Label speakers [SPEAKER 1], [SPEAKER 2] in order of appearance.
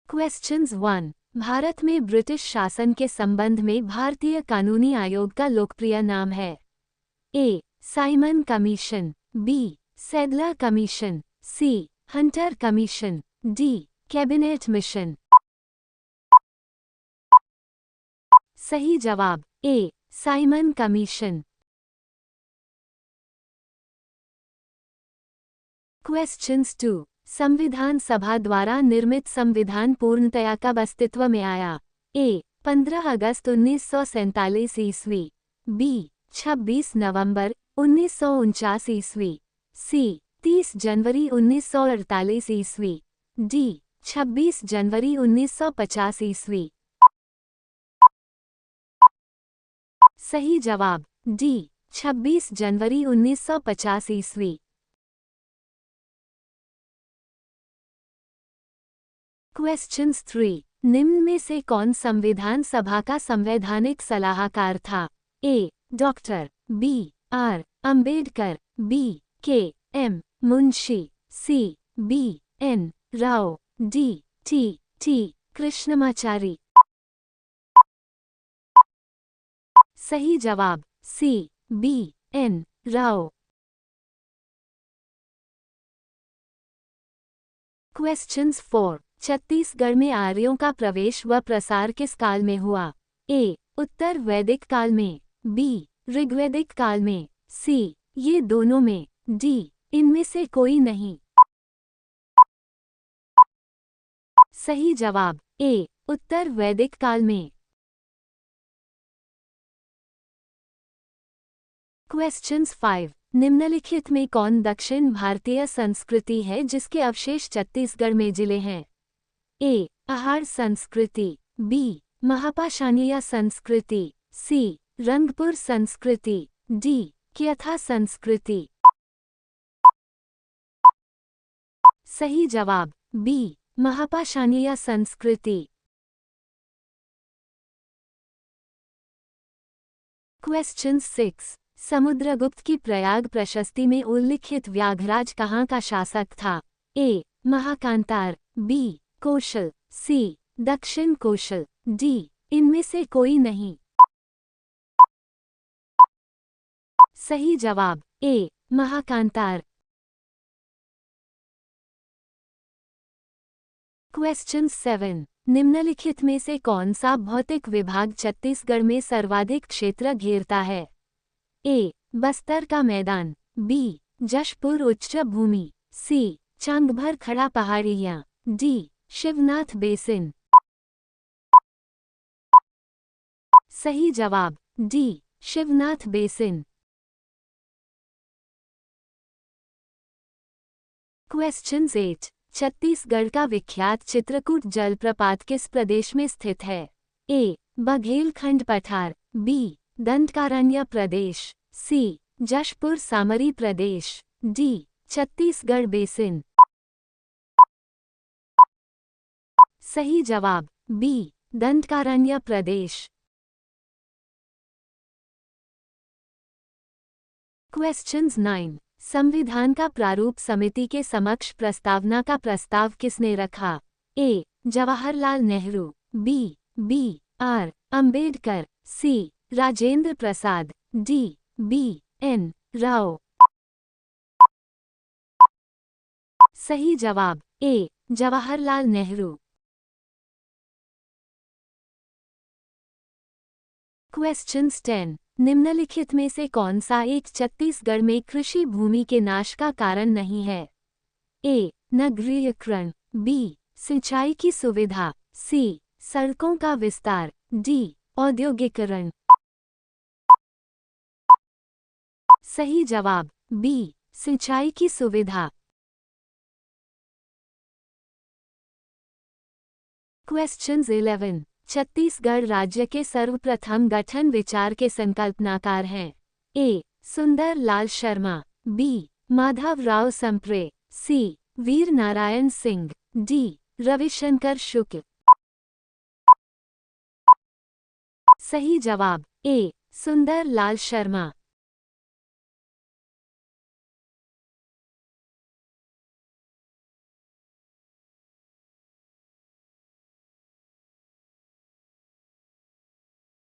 [SPEAKER 1] Questions 1। Bharat में British शासन के संबंध में भारतीय कानूनी आयोग का लोकप्रिय नाम है। A. Simon commission, B. Sadler commission, C. Hunter commission, D. Cabinet mission. सही जवाब ए. Simon commission. क्वेश्चंस 2। संविधान सभा द्वारा निर्मित संविधान पूर्णतया कब अस्तित्व में आया? ए. 15 अगस्त 1947 ईस्वी, बी. 26 नवंबर 1949 ईस्वी, सी. 30 जनवरी 1948 ईस्वी, डी. 26 जनवरी 1950 ईस्वी। सही जवाब डी. 26 जनवरी 1950 ईस्वी। क्वेश्चंस 3। निम्न में से कौन संविधान सभा का संवैधानिक सलाहकार था? A. Doctor B. R. Ambedkar, B. K. M. Munshi, C. B. N. Rau, D. T. T. Krishnamachari. सही जवाब C. B. N. Rau. Questions 4। Chhattisgarh में आर्यों का प्रवेश व प्रसार किस काल में हुआ? ए. उत्तर वैदिक काल में, बी. ऋग्वैदिक काल में, सी. ये दोनों में, डी. इनमें से कोई नहीं। सही जवाब ए. उत्तर वैदिक काल में। क्वेश्चंस 5। निम्नलिखित में कौन दक्षिण भारतीय संस्कृति है जिसके अवशेष छत्तीसगढ़ में जिले हैं? ए. आहार संस्कृति, बी. महापाषाणीय संस्कृति, सी. रंगपुर संस्कृति, डी. क्यथा संस्कृति। सही जवाब बी. महापाषाणीय संस्कृति। क्वेश्चन 6। समुद्रगुप्त की प्रयाग प्रशस्ति में उल्लिखित व्याघ्रराज कहाँ का शासक था? ए. महाकांतार, बी. कौशल, सी. दक्षिण कौशल, डी. इनमें से कोई नहीं। सही जवाब ए. महाकांतार। क्वेश्चन 7। निम्नलिखित में से कौन सा भौतिक विभाग छत्तीसगढ़ में सर्वाधिक क्षेत्र घेरता है? ए. बस्तर का मैदान, बी. जशपुर उच्च भूमि, सी. चांगभर खड़ा पहाड़ियाँ, डी. शिवनाथ बेसिन। सही जवाब D. Shivnath basin. Question 8। Chhattisgarh का विख्यात चित्रकूट जलप्रपात किस प्रदेश में स्थित है? ए. बघेलखंड पठार, बी. दंडकारण्य प्रदेश, सी. जशपुर सामरी प्रदेश, डी. छत्तीसगढ़ बेसिन। सही जवाब बी. दंडकारण्य प्रदेश। क्वेश्चंस 9। संविधान का प्रारूप समिति के समक्ष प्रस्तावना का प्रस्ताव किसने रखा? A. Jawaharlal Nehru, B. B. R. Ambedkar, C. Rajendra Prasad, D. B. N. Rau. सही जवाब ए. जवाहरलाल नेहरू। क्वेश्चंस 10। निम्नलिखित में से कौन सा एक छत्तीसगढ़ में कृषि भूमि के नाश का कारण नहीं है? ए. नगरीयकरण, बी. सिंचाई की सुविधा, सी. सड़कों का विस्तार, डी. औद्योगिकरण। सही जवाब बी. सिंचाई की सुविधा। क्वेश्चंस 11। छत्तीसगढ़ राज्य के सर्वप्रथम गठन विचार के संकल्पनाकार हैं? ए. सुंदर लाल शर्मा, बी. माधवराव संप्रे, सी. वीर नारायण सिंह, डी. रविशंकर शुक्ल। सही जवाब ए. सुंदर लाल शर्मा।